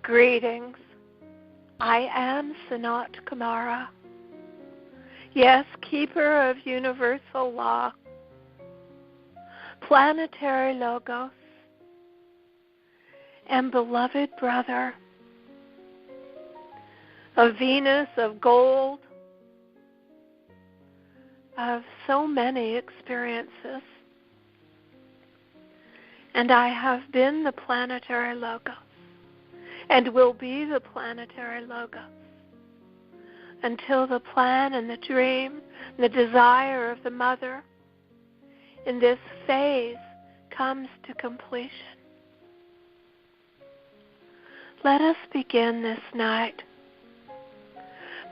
Greetings. I am Sanat Kumara. Yes, keeper of universal law, planetary logos, and beloved brother of Venus, of gold, of so many experiences. And I have been the planetary logos and will be the planetary logos until the plan and the dream, the desire of the mother in this phase comes to completion. Let us begin this night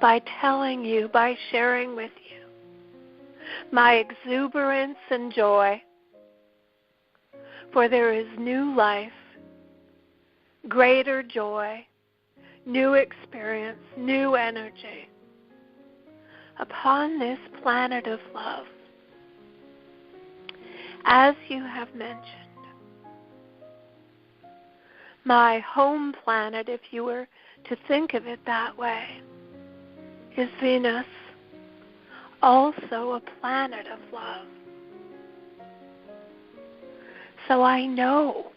by telling you, by sharing with you my exuberance and joy, for there is new life, greater joy, new experience, new energy upon this planet of love. As you have mentioned, my home planet, if you were to think of it that way, is Venus, also a planet of love. So I know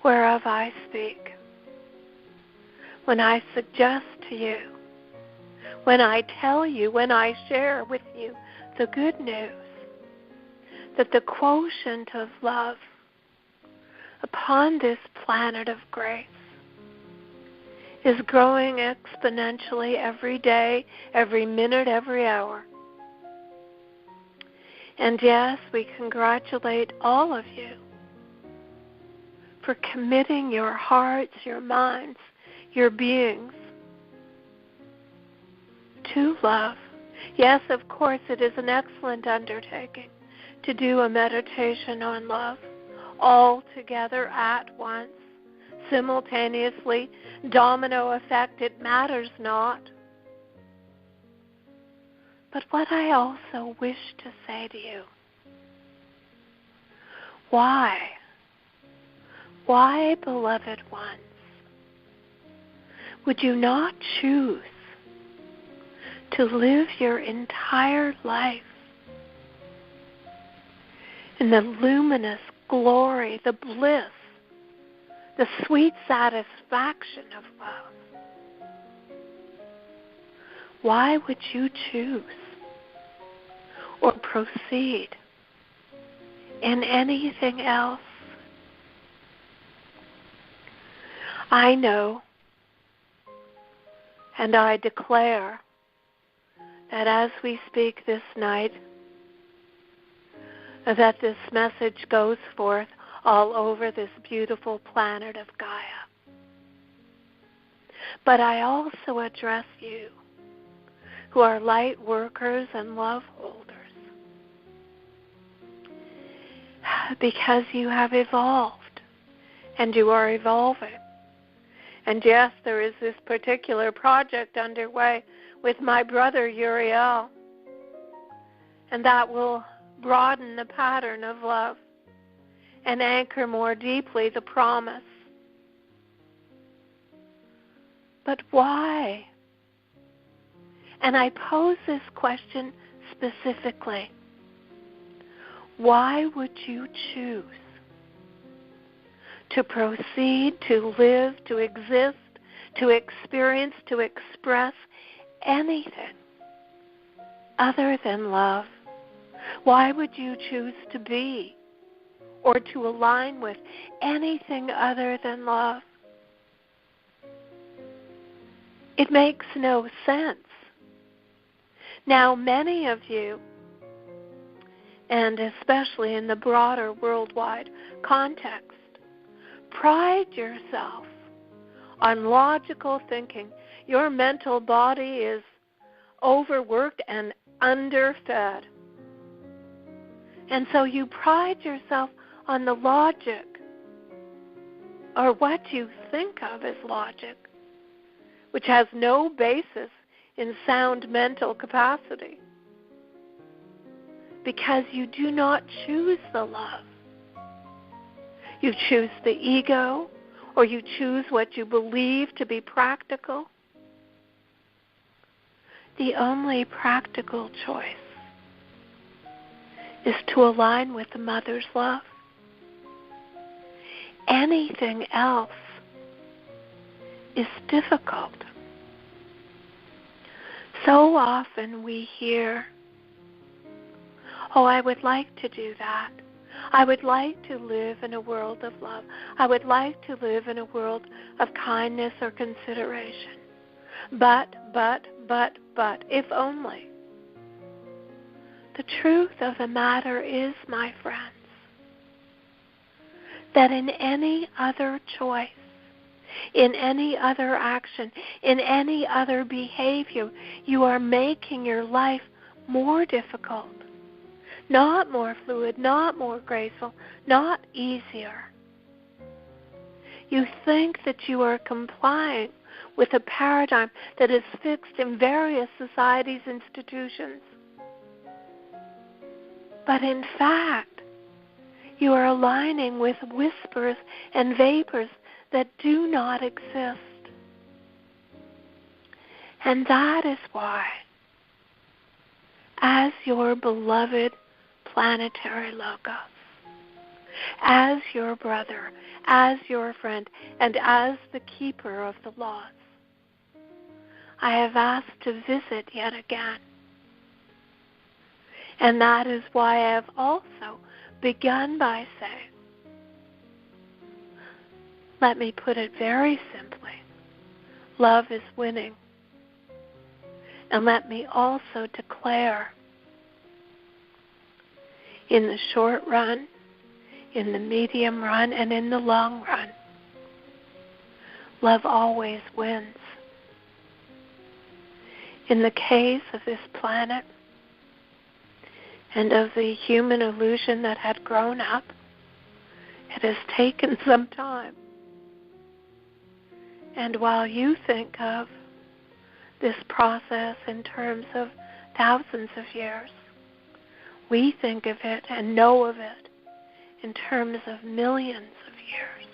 whereof I speak when I suggest to you, when I tell you, when I share with you the good news that the quotient of love upon this planet of grace is growing exponentially every day, every minute, every hour. And yes, we congratulate all of you for committing your hearts, your minds, your beings to love. Yes, of course, it is an excellent undertaking to do a meditation on love all together at once, simultaneously, domino effect, it matters not. But what I also wish to say to you, why, beloved ones, would you not choose to live your entire life in the luminous glory, the bliss, the sweet satisfaction of love? Why would you choose or proceed in anything else? I know, and I declare that as we speak this night, that this message goes forth all over this beautiful planet of Gaia. But I also address you who are light workers and love holders, because you have evolved and you are evolving. And yes, there is this particular project underway with my brother Uriel, and that will broaden the pattern of love and anchor more deeply the promise. But why? And I pose this question specifically. Why would you choose to proceed, to live, to exist, to experience, to express anything other than love? Why would you choose to be or to align with anything other than love? It makes no sense. Now, many of you, and especially in the broader worldwide context, pride yourself on logical thinking. Your mental body is overworked and underfed. And so you pride yourself on the logic, or what you think of as logic, which has no basis in sound mental capacity, because you do not choose the love. You choose the ego or you choose what you believe to be practical, the only practical choice is to align with the mother's love. Anything else is difficult. So often we hear, oh, I would like to do that. I would like to live in a world of love. I would like to live in a world of kindness or consideration. But, if only. The truth of the matter is, my friends, that in any other choice, in any other action, in any other behavior, you are making your life more difficult. Not more fluid, not more graceful, not easier. You think that you are complying with a paradigm that is fixed in various societies, institutions. But in fact, you are aligning with whispers and vapors that do not exist. And that is why, as your beloved planetary logos, as your brother, as your friend, and as the keeper of the laws, I have asked to visit yet again. And that is why I have also begun by saying, let me put it very simply, love is winning. And let me also declare, in the short run, in the medium run, and in the long run, love always wins. In the case of this planet and of the human illusion that had grown up, it has taken some time. And while you think of this process in terms of thousands of years, we think of it and know of it in terms of millions of years.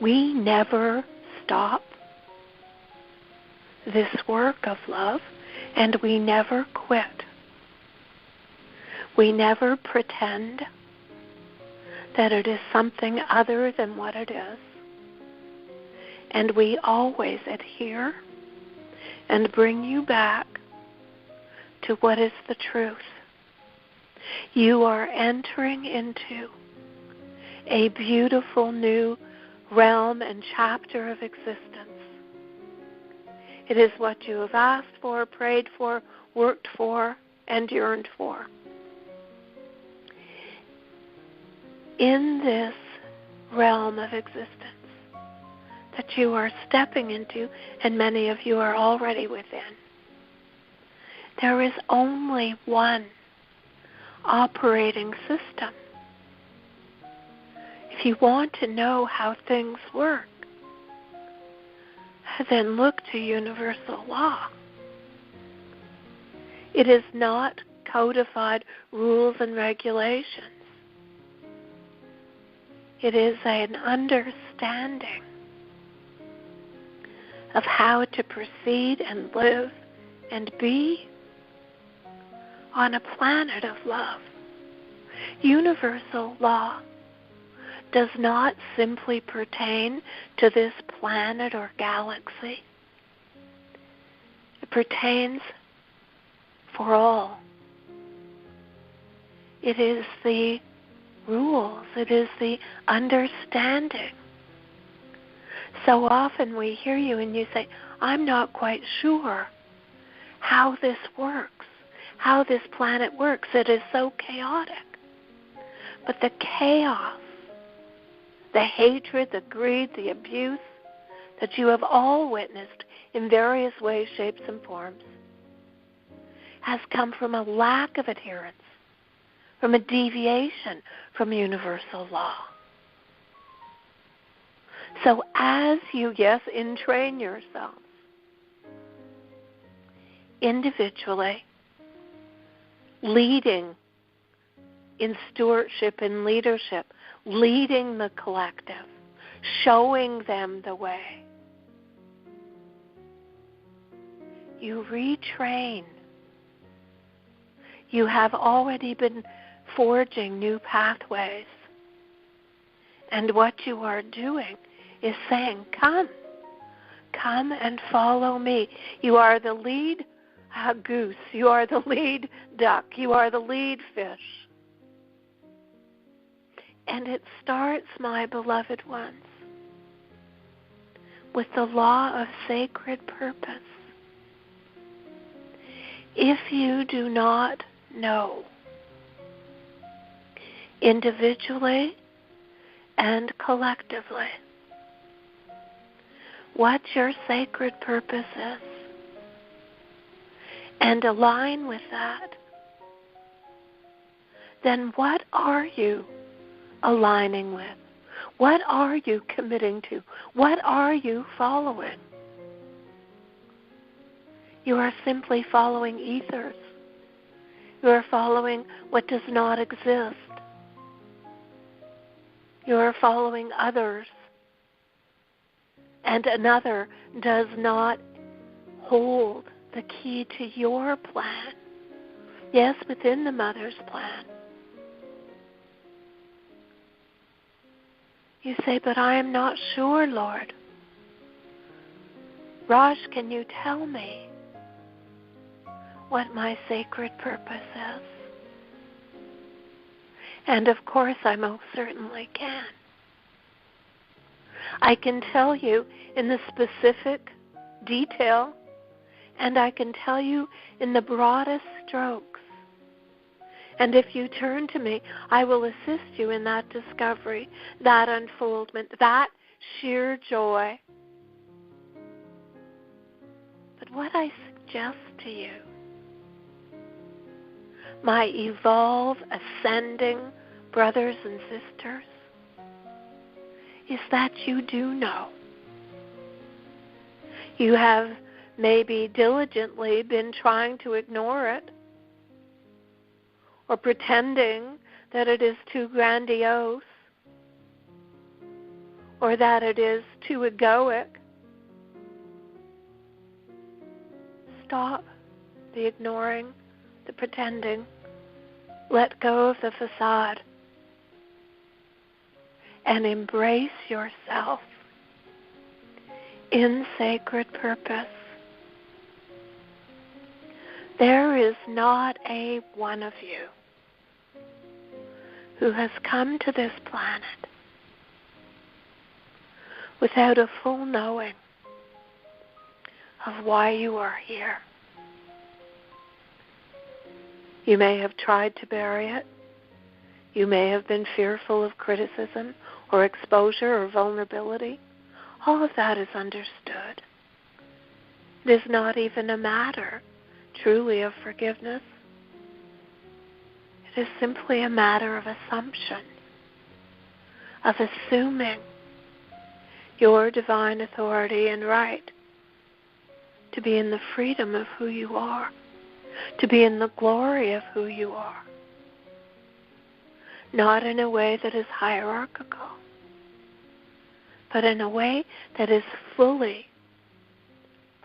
We never stop this work of love, and we never quit. We never pretend that it is something other than what it is. And we always adhere and bring you back to what is the truth. You are entering into a beautiful new realm and chapter of existence. It is what you have asked for, prayed for, worked for, and yearned for. In this realm of existence that you are stepping into, and many of you are already within, there is only one operating system. If you want to know how things work, then look to universal law. It is not codified rules and regulations. It is an understanding of how to proceed and live and be on a planet of love. Universal law does not simply pertain to this planet or galaxy. It pertains for all. It is the rules. It is the understanding. So often we hear you and you say, I'm not quite sure how this works, how this planet works. It is so chaotic. But the chaos, the hatred, the greed, the abuse that you have all witnessed in various ways, shapes, and forms has come from a lack of adherence, from a deviation from universal law. So as you, entrain yourselves individually, leading in stewardship and leadership, leading the collective, showing them the way. You retrain. You have already been forging new pathways. And what you are doing is saying, come and follow me. You are the lead goose. You are the lead duck. You are the lead fish. And it starts, my beloved ones, with the law of sacred purpose. If you do not know, individually and collectively, what your sacred purpose is, and align with that, then what are you aligning with? What are you committing to? What are you following? You are simply following ethers. You are following what does not exist. You are following others. And another does not hold the key to your plan. Yes, within the mother's plan. You say, but I am not sure, Lord. Raj, can you tell me what my sacred purpose is? And of course, I most certainly can. I can tell you in the specific detail, and I can tell you in the broadest strokes. And if you turn to me, I will assist you in that discovery, that unfoldment, that sheer joy. But what I suggest to you, my evolve, ascending brothers and sisters, is that you do know. You have maybe diligently been trying to ignore it, or pretending that it is too grandiose, or that it is too egoic. Stop the ignoring, the pretending. Let go of the facade and embrace yourself in sacred purpose. There is not a one of you who has come to this planet without a full knowing of why you are here. You may have tried to bury it. You may have been fearful of criticism or exposure or vulnerability. All of that is understood. It is not even a matter, truly, of forgiveness. It is simply a matter of assumption, of assuming your divine authority and right to be in the freedom of who you are, to be in the glory of who you are. Not in a way that is hierarchical, but in a way that is fully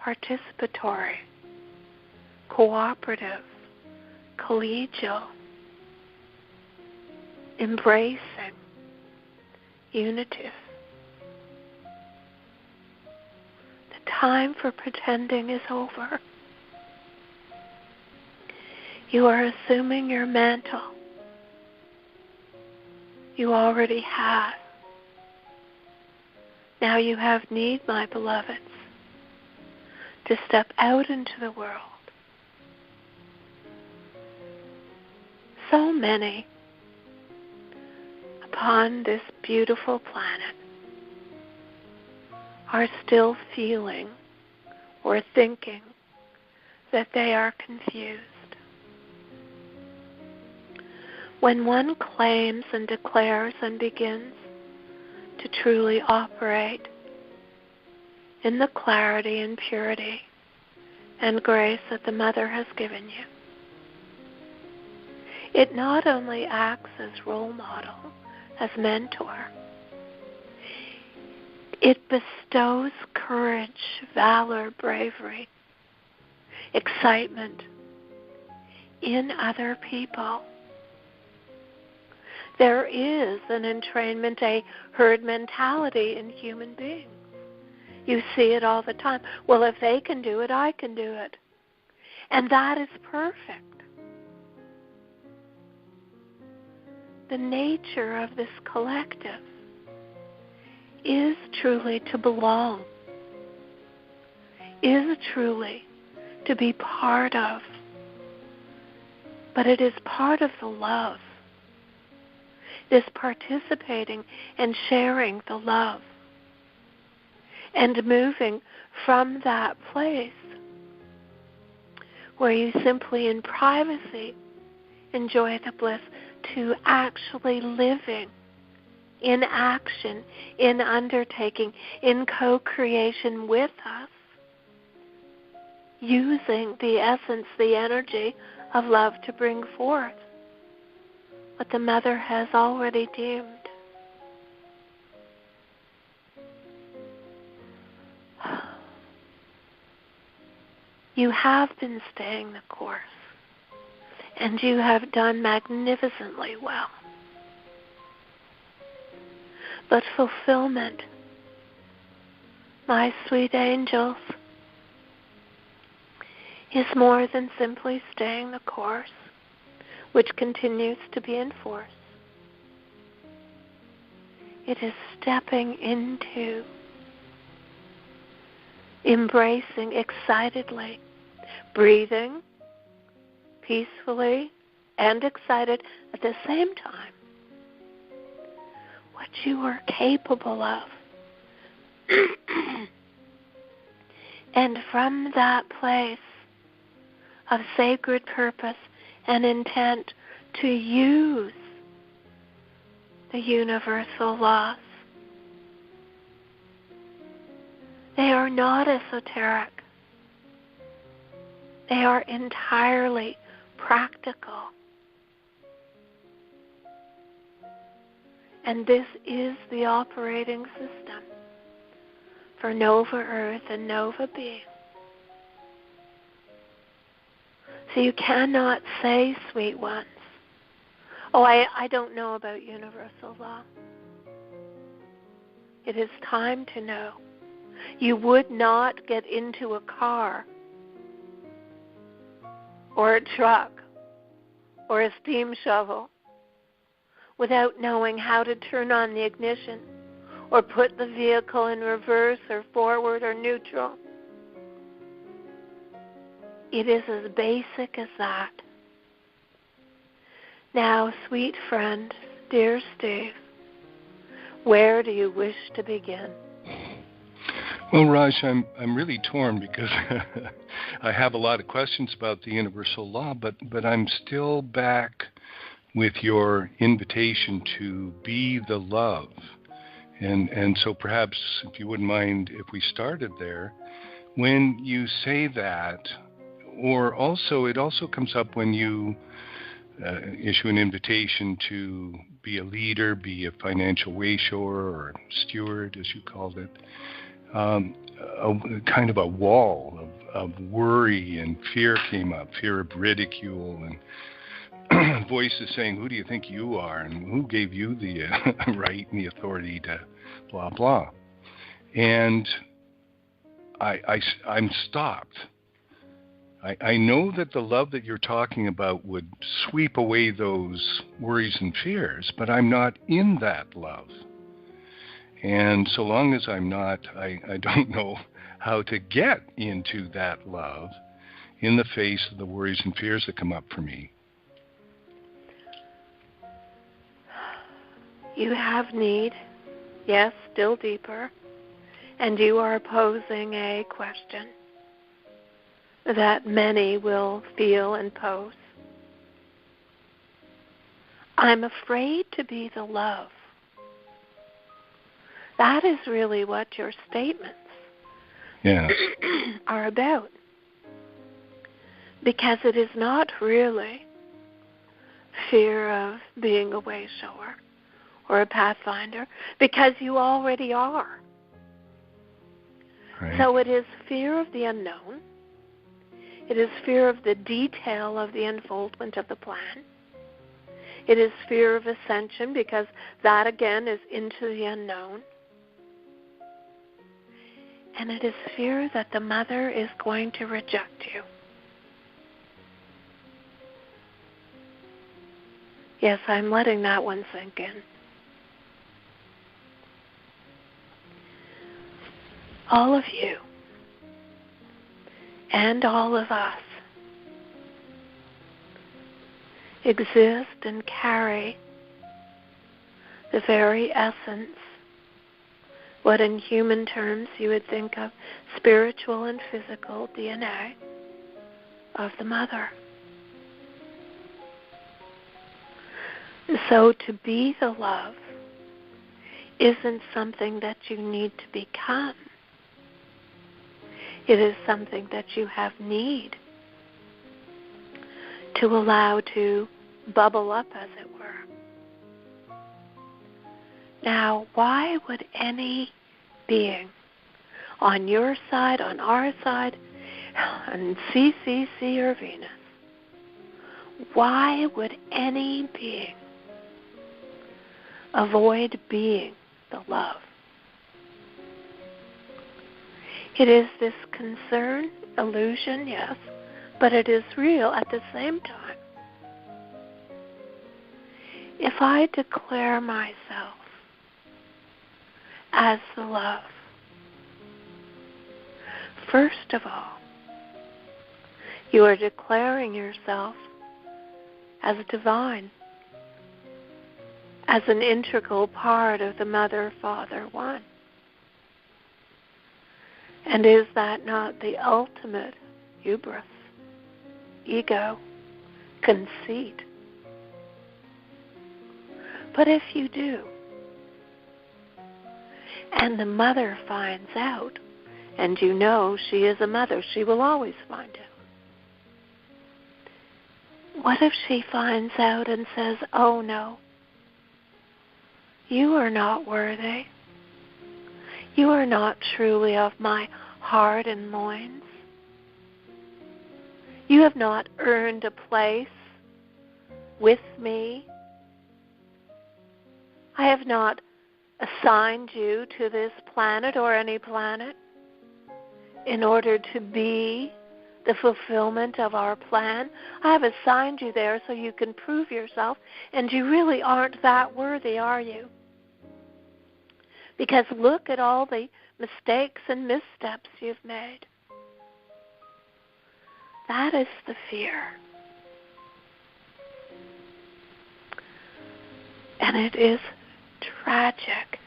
participatory, cooperative, collegial, embracing, unitive. The time for pretending is over. You are assuming your mantle. You already have. Now you have need, my beloveds, to step out into the world. So many upon this beautiful planet are still feeling or thinking that they are confused. When one claims and declares and begins to truly operate in the clarity and purity and grace that the Mother has given you, it not only acts as role model, as mentor. It bestows courage, valor, bravery, excitement in other people. There is an entrainment, a herd mentality in human beings. You see it all the time. Well, if they can do it, I can do it. And that is perfect. The nature of this collective is truly to belong, is truly to be part of, but it is part of the love. It is participating and sharing the love and moving from that place where you simply in privacy enjoy the bliss to actually living in action, in undertaking, in co-creation with us, using the essence, the energy of love to bring forth what the Mother has already deemed. You have been staying the course, and you have done magnificently well. But fulfillment, my sweet angels, is more than simply staying the course, which continues to be in force. It is stepping into, embracing excitedly, breathing peacefully and excited at the same time what you are capable of. And from that place of sacred purpose and intent to use the universal laws. They are not esoteric. They are entirely practical. And this is the operating system for Nova Earth and Nova Being. So you cannot say, sweet ones, oh, I don't know about universal law. It is time to know. You would not get into a car or a truck or a steam shovel without knowing how to turn on the ignition or put the vehicle in reverse or forward or neutral. It is as basic as that. Now, sweet friend, dear Steve, where do you wish to begin? Well, Raj, I'm really torn because I have a lot of questions about the universal law, but I'm still back with your invitation to be the love. And so perhaps, if you wouldn't mind, if we started there, when you say that, or also it also comes up when you issue an invitation to be a leader, be a financial wayshower or steward, as you called it, a kind of a wall of worry and fear came up, fear of ridicule and voices saying, who do you think you are and who gave you the right and the authority to blah, blah. And I'm stopped. I know that the love that you're talking about would sweep away those worries and fears, but I'm not in that love. And so long as I'm not, I don't know how to get into that love in the face of the worries and fears that come up for me. You have need, yes, still deeper, and you are posing a question that many will feel and pose. I'm afraid to be the love. That is really what your statements are about. Because it is not really fear of being a wayshower or a pathfinder, because you already are. Right. So it is fear of the unknown. It is fear of the detail of the unfoldment of the plan. It is fear of ascension, because that again is into the unknown. And it is fear that the mother is going to reject you. Yes, I'm letting that one sink in. All of you and all of us exist and carry the very essence, what in human terms you would think of spiritual and physical DNA of the mother. So to be the love isn't something that you need to become. It is something that you have need to allow to bubble up, as it were. Now, why would any being on your side, on our side, on CCC or Venus, why would any being avoid being the love? It is this concern, illusion, yes, but it is real at the same time. If I declare myself as the love, first of all, you are declaring yourself as divine, as an integral part of the Mother, Father, One. And is that not the ultimate hubris, ego, conceit? But if you do, and the mother finds out, and you know she is a mother, she will always find out. What if she finds out and says, oh no, you are not worthy. You are not truly of my heart and loins. You have not earned a place with me. I have not assigned you to this planet or any planet in order to be the fulfillment of our plan. I have assigned you there so you can prove yourself, and you really aren't that worthy, are you? Because look at all the mistakes and missteps you've made. That is the fear. And it is tragic.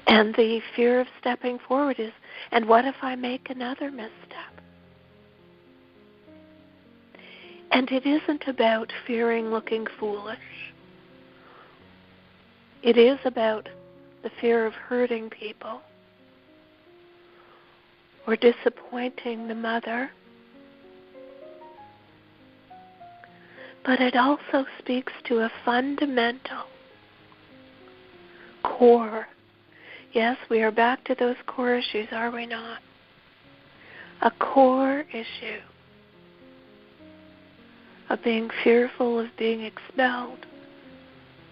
And the fear of stepping forward is, and what if I make another misstep? And it isn't about fearing looking foolish. It is about the fear of hurting people or disappointing the mother. But it also speaks to a fundamental core. Yes, we are back to those core issues, are we not? A core issue of being fearful of being expelled,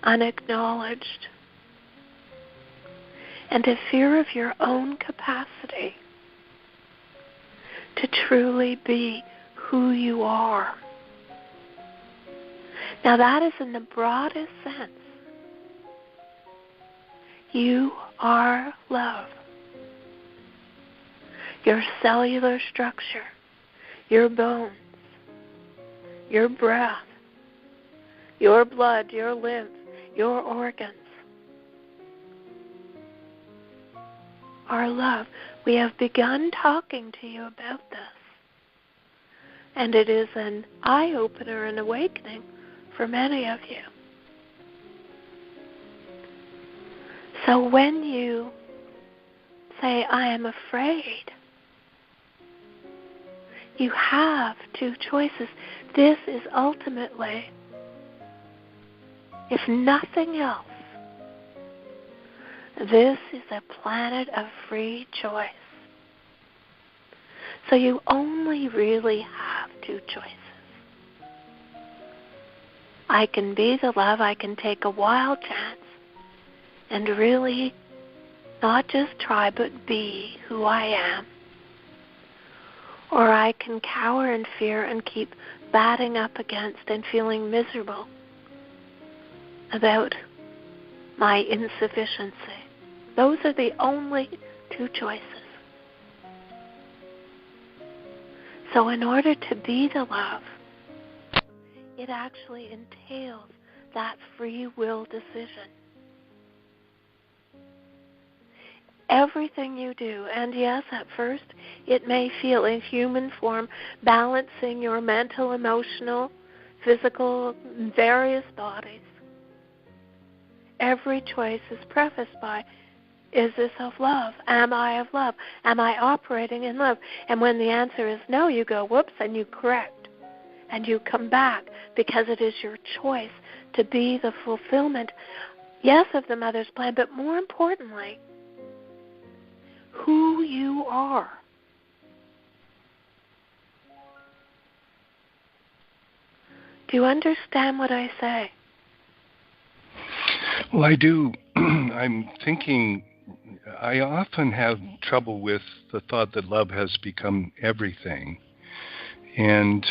unacknowledged, and a fear of your own capacity to truly be who you are. Now that is in the broadest sense. You are love. Your cellular structure, your bones, your breath, your blood, your lymph, your organs are love. We have begun talking to you about this. And it is an eye-opener, an awakening for many of you. So when you say, I am afraid, you have two choices. This is ultimately If nothing else, this is a planet of free choice. So you only really have two choices. I can be the love, I can take a wild chance and really not just try but be who I am. Or I can cower in fear and keep batting up against and feeling miserable about my insufficiency. Those are the only two choices. So in order to be the love, it actually entails that free will decision. Everything you do, and yes, at first it may feel in human form, balancing your mental, emotional, physical, various bodies. Every choice is prefaced by, is this of love? Am I of love? Am I operating in love? And when the answer is no, you go, whoops, and you correct. And you come back because it is your choice to be the fulfillment, yes, of the mother's plan, but more importantly, who you are. Do you understand what I say? Well, I do. I'm thinking, I often have trouble with the thought that love has become everything. And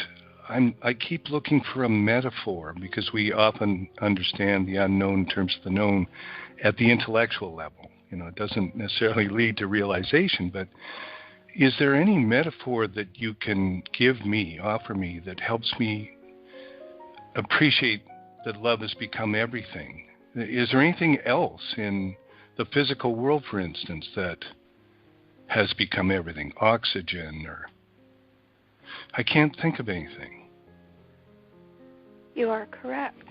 I keep looking for a metaphor, because we often understand the unknown in terms of the known at the intellectual level. It doesn't necessarily lead to realization, but is there any metaphor that you can offer me, that helps me appreciate that love has become everything? Is there anything else in the physical world, for instance, that has become everything? Oxygen, or I can't think of anything. You are correct.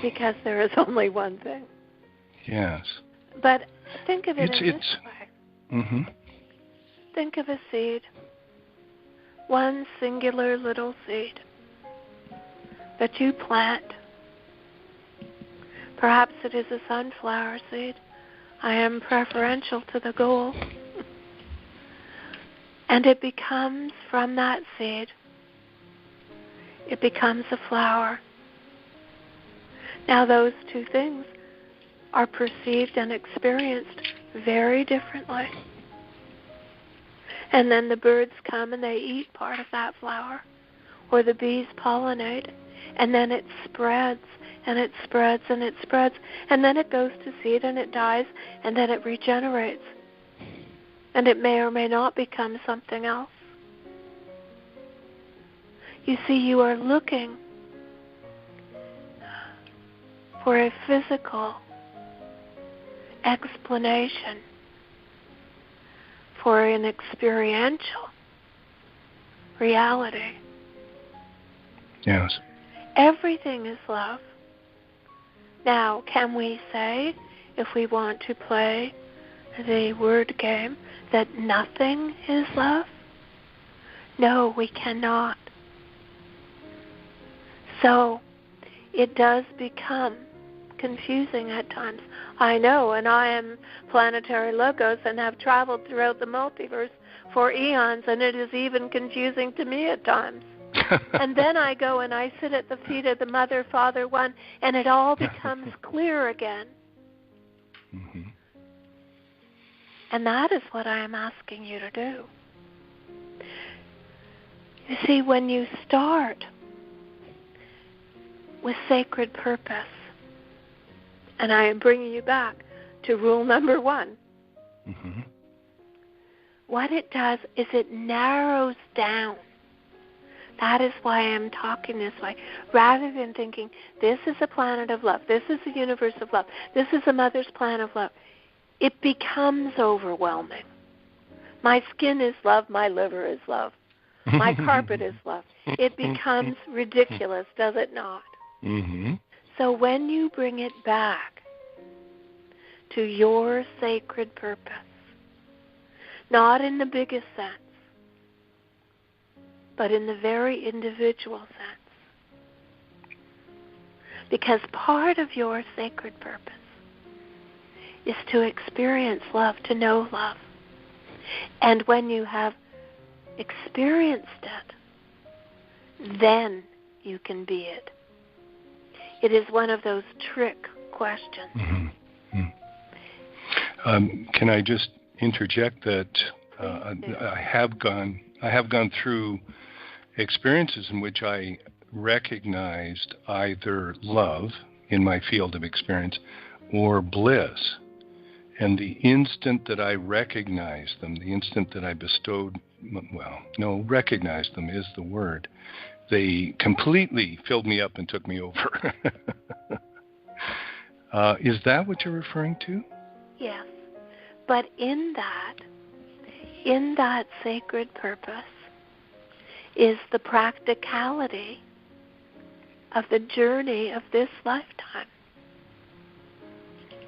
Because there is only one thing. Yes. But think of it in this way. Mm-hmm. Think of a seed. One singular little seed that you plant. Perhaps it is a sunflower seed. I am preferential to the goal. And it becomes, from that seed, it becomes a flower. Now those two things are perceived and experienced very differently. And then the birds come and they eat part of that flower, or the bees pollinate, and then it spreads, and it spreads, and it spreads, and then it goes to seed, and it dies, and then it regenerates. And it may or may not become something else. You see, you are looking for a physical explanation, for an experiential reality. Yes. Everything is love. Now, can we say, if we want to play the word game, that nothing is love? No, we cannot. So, it does become confusing at times. I know, and I am planetary logos and have traveled throughout the multiverse for eons, and it is even confusing to me at times. And then I go and I sit at the feet of the Mother, Father, One, and it all becomes clear again. Mm-hmm. And that is what I am asking you to do. You see, when you start with sacred purpose, and I am bringing you back to rule number 1, mm-hmm. what it does is it narrows down. That is why I am talking this way. Rather than thinking, this is a planet of love, this is a universe of love, this is a mother's plan of love, it becomes overwhelming. My skin is love, my liver is love, my carpet is love. It becomes ridiculous, does it not? Mm-hmm. So when you bring it back to your sacred purpose, not in the biggest sense, but in the very individual sense, Because part of your sacred purpose is to experience love, to know love. And when you have experienced it, then you can be it. It is one of those trick questions. Mm-hmm. Can I just interject that I have gone through experiences in which I recognized either love in my field of experience or bliss. And the instant that I recognized them, the instant that I recognized them is the word, they completely filled me up and took me over. Is that what you're referring to? Yes. But in that sacred purpose is the practicality of the journey of this lifetime.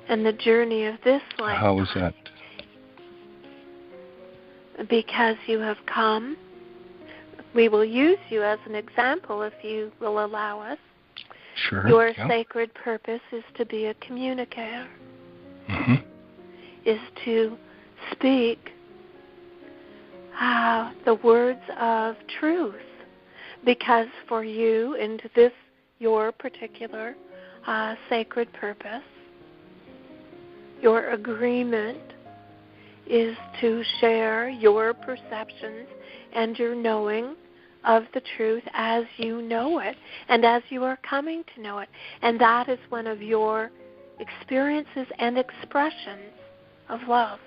And the journey of this lifetime. How is that? Because you have come. We will use you as an example if you will allow us. Sure. Your sacred purpose is to be a communicator. Mm-hmm. Is to speak the words of truth. Because for you, into this, your particular sacred purpose, your agreement is to share your perceptions and your knowing of the truth as you know it and as you are coming to know it. And that is one of your experiences and expressions of love.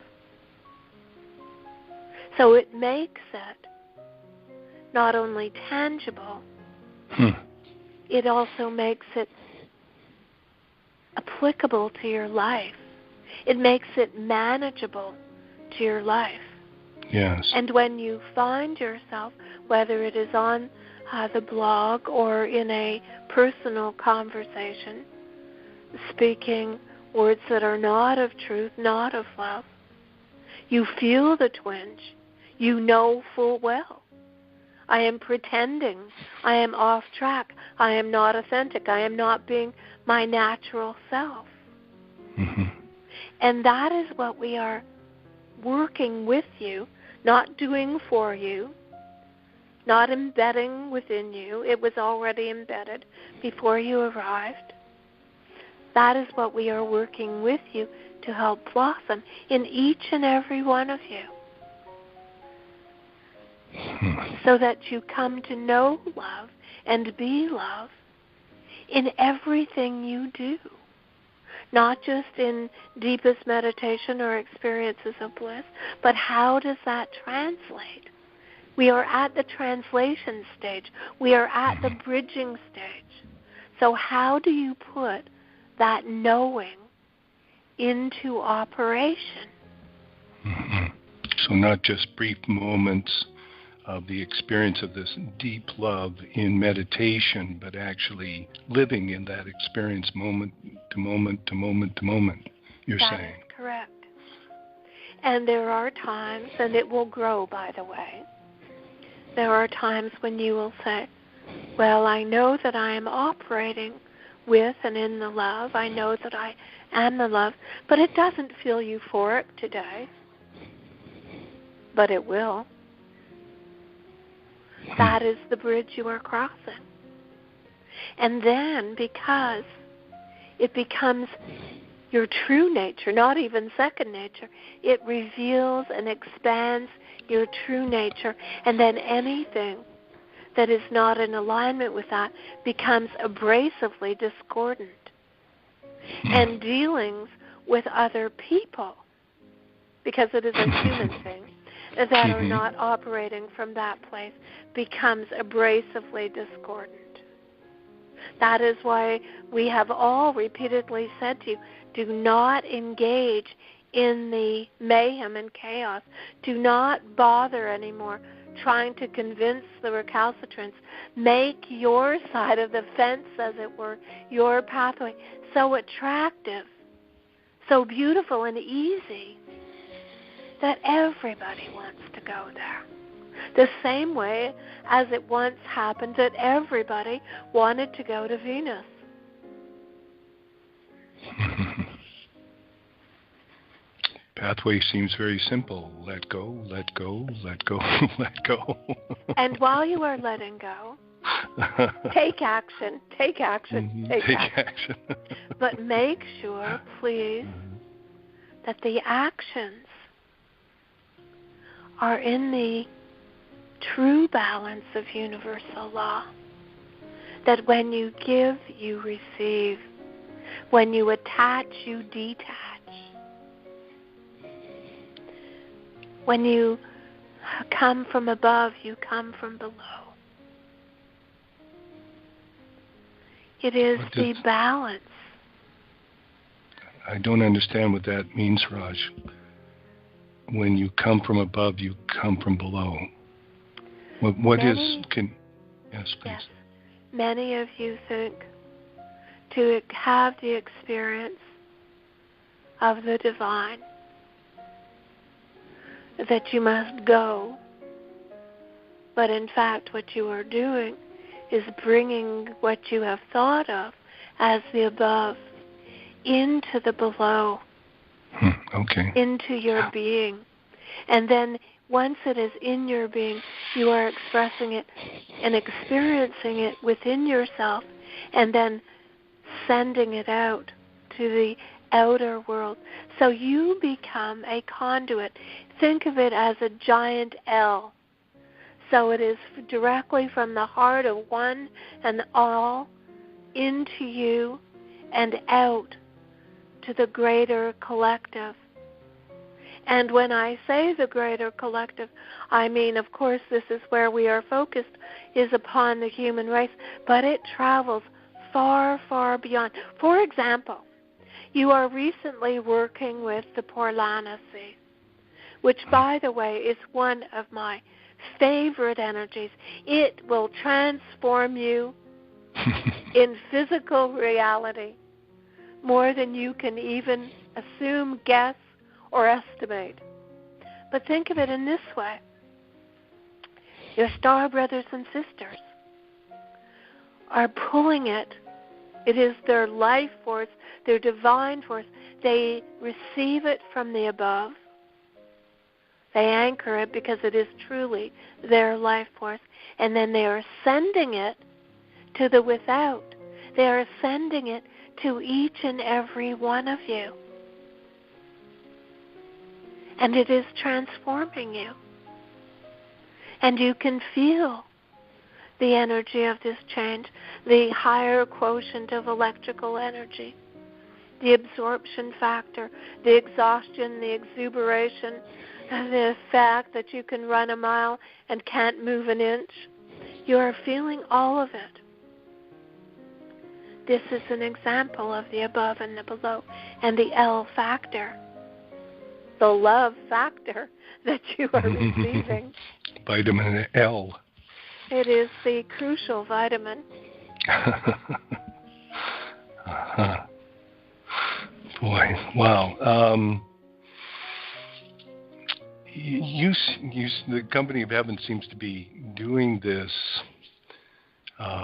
So it makes it not only tangible, it also makes it applicable to your life. It makes it manageable to your life. Yes. And when you find yourself, whether it is on the blog or in a personal conversation, speaking words that are not of truth, not of love, you feel the twinge. You know full well, I am pretending. I am off track. I am not authentic. I am not being my natural self. Mm-hmm. And that is what we are working with you, not doing for you, not embedding within you. It was already embedded before you arrived. That is what we are working with you to help blossom in each and every one of you. So that you come to know love and be love in everything you do. Not just in deepest meditation or experiences of bliss, but how does that translate? We are at the translation stage. We are at the bridging stage. So how do you put that knowing into operation? Mm-hmm. So not just brief moments of the experience of this deep love in meditation, but actually living in that experience moment to moment to moment to moment, you're saying. That is correct. And there are times, and it will grow, by the way, there are times when you will say, well, I know that I am operating with and in the love. I know that I am the love, but it doesn't feel euphoric today. But it will. That is the bridge you are crossing. And then, because it becomes your true nature, not even second nature, it reveals and expands your true nature. And then anything that is not in alignment with that becomes abrasively discordant. And dealings with other people, because it is a human thing, that are not operating from that place, becomes abrasively discordant. That is why we have all repeatedly said to you, do not engage in the mayhem and chaos. Do not bother anymore trying to convince the recalcitrants. Make your side of the fence, as it were, your pathway, so attractive, so beautiful and easy, that everybody wants to go there. The same way as it once happened that everybody wanted to go to Venus. Pathway seems very simple. Let go, let go, let go, let go. And while you are letting go, take action, take action, take action. But make sure, please, that the actions are in the true balance of universal law. That when you give, you receive. When you attach, you detach. When you come from above, you come from below. It is the balance. I don't understand what that means, Raj. When you come from above, you come from below. Yes, please. Yes. Many of you think to have the experience of the divine that you must go, but in fact what you are doing is bringing what you have thought of as the above into the below, into your being. And then once it is in your being, you are expressing it and experiencing it within yourself, and then sending it out to the outer world. So you become a conduit. Think of it as a giant L. So it is directly from the heart of one and all into you and out to the greater collective. And when I say the greater collective, I mean, of course, this is where we are focused, is upon the human race, but it travels far, far beyond. For example, you are recently working with the Porlana Sea, which, by the way, is one of my favorite energies. It will transform you in physical reality more than you can even assume, guess, or estimate. But think of it in this way. Your star brothers and sisters are pulling it. It is their life force, their divine force. They receive it from the above. They anchor it because it is truly their life force. And then they are sending it to the without. They are sending it to each and every one of you. And it is transforming you. And you can feel the energy of this change, the higher quotient of electrical energy, the absorption factor, the exhaustion, the exuberation, the fact that you can run a mile and can't move an inch. You are feeling all of it. This is an example of the above and the below, and the L factor, the love factor that you are receiving. Vitamin L. It is the crucial vitamin. Boy, wow. The Company of Heaven seems to be doing this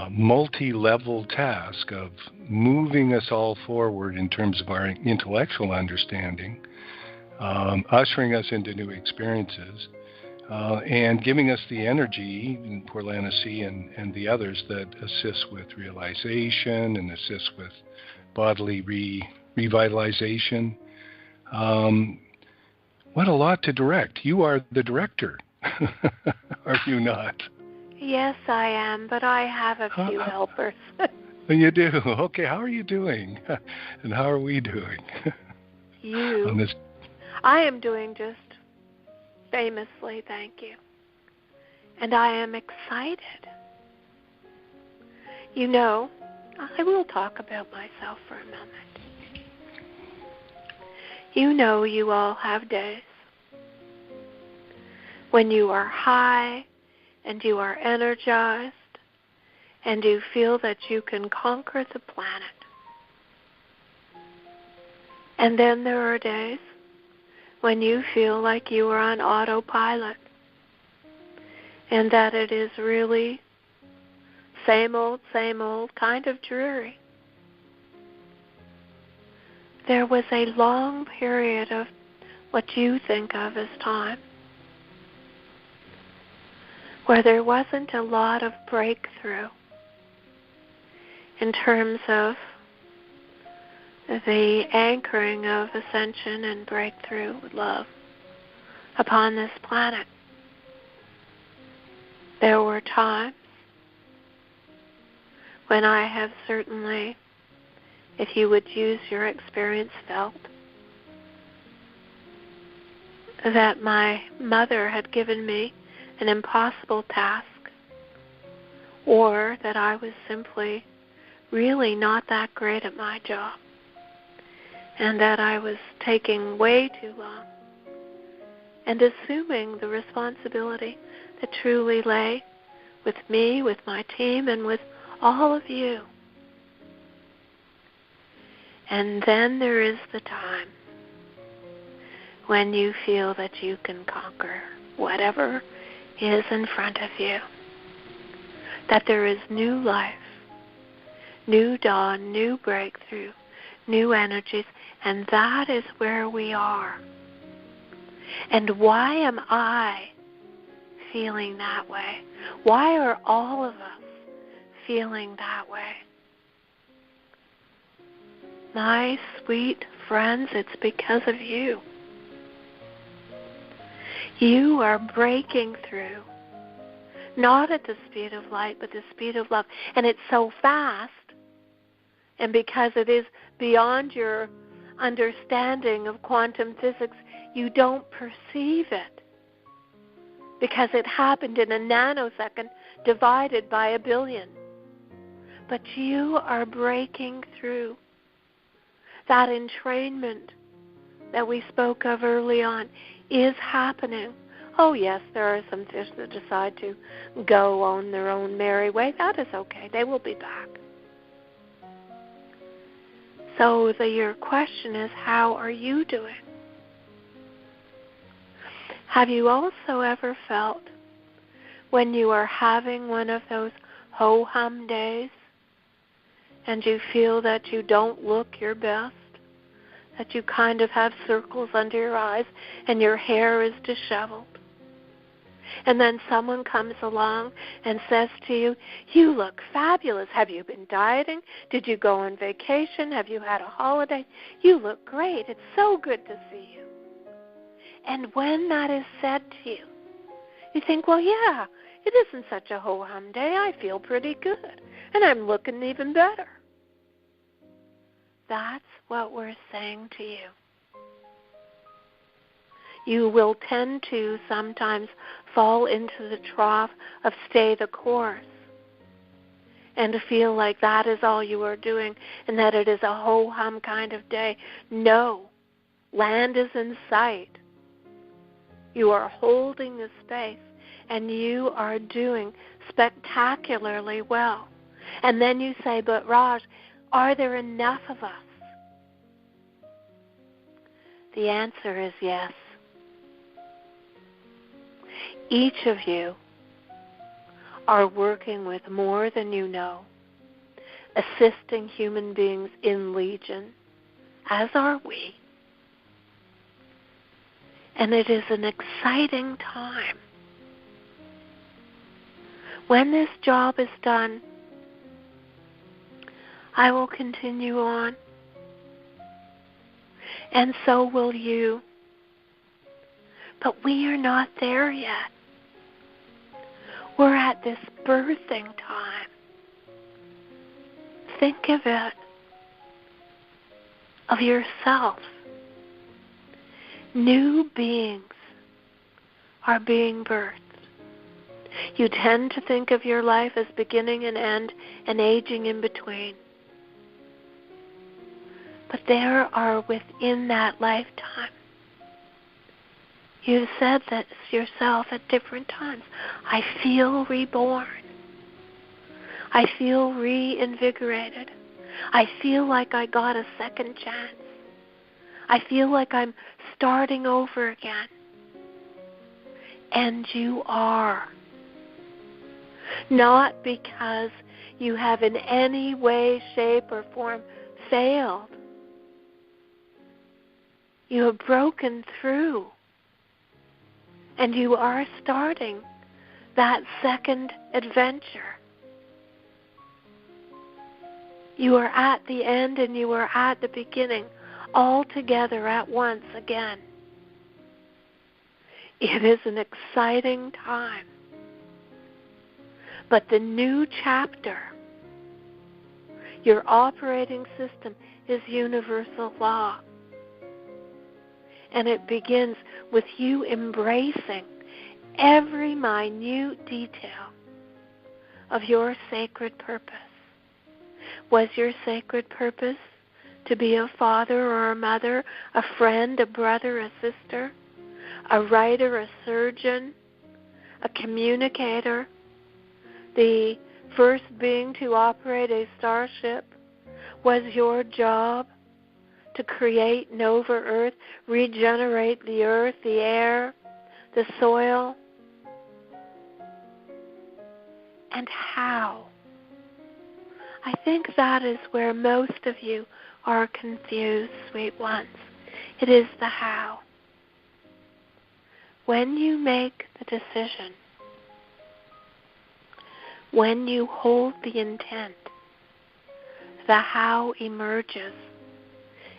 multi-level task of moving us all forward in terms of our intellectual understanding, ushering us into new experiences, and giving us the energy in Porlana Sea and the others that assist with realization and assist with bodily revitalization. What a lot to direct. You are the director, are you not? Yes, I am, but I have a few helpers. You do? Okay, how are you doing? And how are we doing? I am doing just famously, thank you. And I am excited. You know, I will talk about myself for a moment. You know, you all have days when you are high and you are energized and you feel that you can conquer the planet. And then there are days when you feel like you are on autopilot and that it is really same old, kind of dreary. there was a long period of what you think of as time where there wasn't a lot of breakthrough in terms of the anchoring of ascension and breakthrough love upon this planet. There were times when I have certainly, if you would use your experience, felt that my mother had given me an impossible task, or that I was simply really not that great at my job, and that I was taking way too long and assuming the responsibility that truly lay with me, with my team, and with all of you. And then there is the time when you feel that you can conquer whatever is in front of you, that there is new life, new dawn, new breakthrough, new energies, and that is where we are. And why am I feeling that way? Why are all of us feeling that way? My sweet friends, it's because of you. You are breaking through, not at the speed of light, but the speed of love. And it's so fast, and because it is beyond your understanding of quantum physics, you don't perceive it, because it happened in a nanosecond divided by a billion. But you are breaking through. That entrainment that we spoke of early on is happening. Oh yes, there are some fish that decide to go on their own merry way. That is okay. They will be back. So your question is, how are you doing? Have you also ever felt when you are having one of those ho-hum days and you feel that you don't look your best, that you kind of have circles under your eyes and your hair is disheveled, and then someone comes along and says to you, you look fabulous. Have you been dieting? Did you go on vacation? Have you had a holiday? You look great. It's so good to see you. And when that is said to you, you think, well, yeah, it isn't such a ho-hum day. I feel pretty good, and I'm looking even better. That's what we're saying to you. You will tend to sometimes fall into the trough of stay the course and to feel like that is all you are doing and that it is a ho-hum kind of day. No, land is in sight. You are holding the space and you are doing spectacularly well. And then you say, but Raj, are there enough of us? The answer is yes. Each of you are working with more than you know, assisting human beings in legion, as are we. And it is an exciting time. When this job is done, I will continue on, and so will you. But we are not there yet. We're at this birthing time. Think of it, of yourself. New beings are being birthed. You tend to think of your life as beginning and end and aging in between. But there are within that lifetime. You've said that yourself at different times. I feel reborn. I feel reinvigorated. I feel like I got a second chance. I feel like I'm starting over again. And you are. Not because you have in any way, shape, or form failed, You have broken through. And you are starting that second adventure. You are at the end and you are at the beginning, all together at once again. It is an exciting time. But the new chapter, your operating system, is universal law. And it begins with you embracing every minute detail of your sacred purpose. Was your sacred purpose to be a father or a mother, a friend, a brother, a sister, a writer, a surgeon, a communicator, the first being to operate a starship? Was your job to create Nova Earth, regenerate the earth, the air, the soil? And how? I think that is where most of you are confused, sweet ones. It is the how. When you make the decision, when you hold the intent, the how emerges,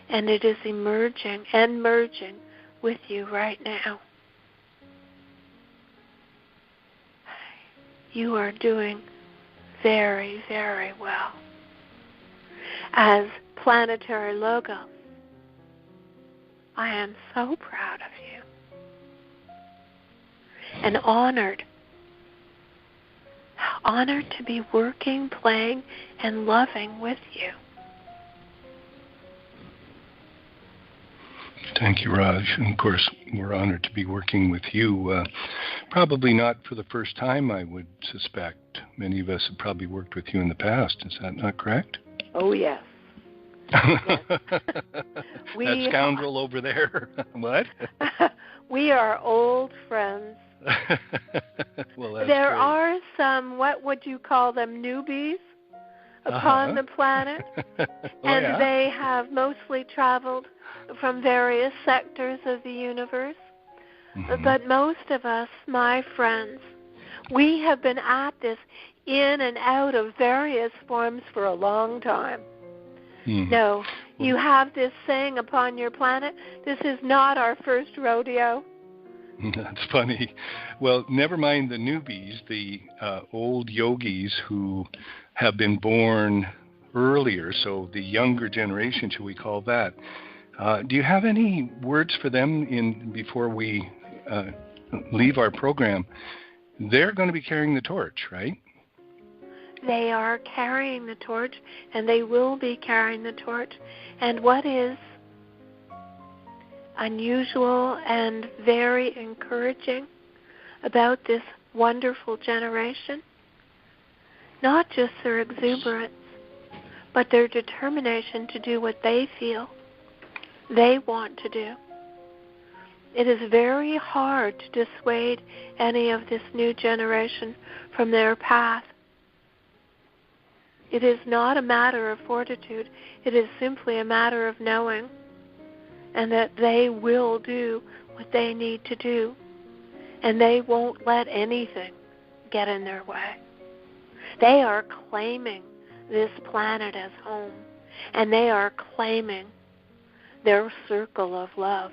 and it is emerging and merging with you right now. You are doing very, very well. As planetary logos, I am so proud of you and honored to be working, playing, and loving with you. Thank you, Raj. And of course, we're honored to be working with you. Probably not for the first time, I would suspect. Many of us have probably worked with you in the past. Is that not correct? Oh, yes. That scoundrel over there. What? We are old friends. Well, that's there great. are some, what would you call them, newbies upon the planet. And yeah? They have mostly traveled from various sectors of the universe. Mm-hmm. But most of us, my friends, we have been at this in and out of various forms for a long time. Mm-hmm. No, you have this saying upon your planet, this is not our first rodeo. That's funny. Well, never mind the newbies, the old yogis who have been born earlier, so the younger generation, shall we call that. Do you have any words for them before we leave our program? They're going to be carrying the torch, right? They are carrying the torch, and they will be carrying the torch. And what is unusual and very encouraging about this wonderful generation? Not just their exuberance, but their determination to do what they feel they want to do. It is very hard to dissuade any of this new generation from their path. It is not a matter of fortitude. It is simply a matter of knowing, and that they will do what they need to do, and they won't let anything get in their way. They are claiming this planet as home, and they are claiming their circle of love.